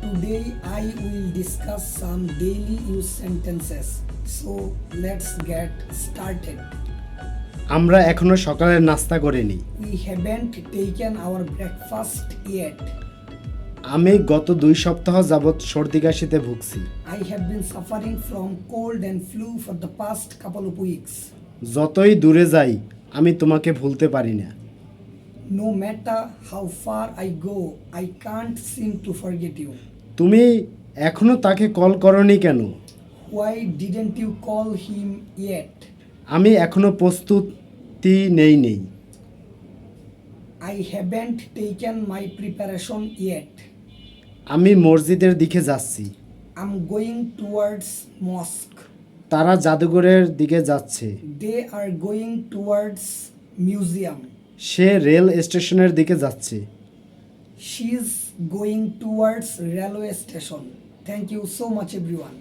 Today I will discuss some daily use sentences. So let's get started. আমরা এখনো সকালের নাস্তা করিনি। We haven't taken our breakfast yet. আমি গত 2 সপ্তাহ যাবৎ সর্দি কাশিতে ভুগছি। I have been suffering from cold and flu for the past couple of weeks. যতই দূরে যাই আমি তোমাকে ভুলতে পারি না। No matter how far I go, I can't seem to forget you. তুমি এখনো তাকে কল করনি কেন? Why didn't you call him yet? আমি এখনো প্রস্তুতি নেই। I haven't taken my preparation yet. আমি মসজিদের দিকে যাচ্ছি। I'm going towards mosque. তারা জাদুঘরের দিকে যাচ্ছে। They are going towards museum. Say rail স্টেশনের দিকে যাচ্ছে। She's going towards railway station. Thank you so much everyone.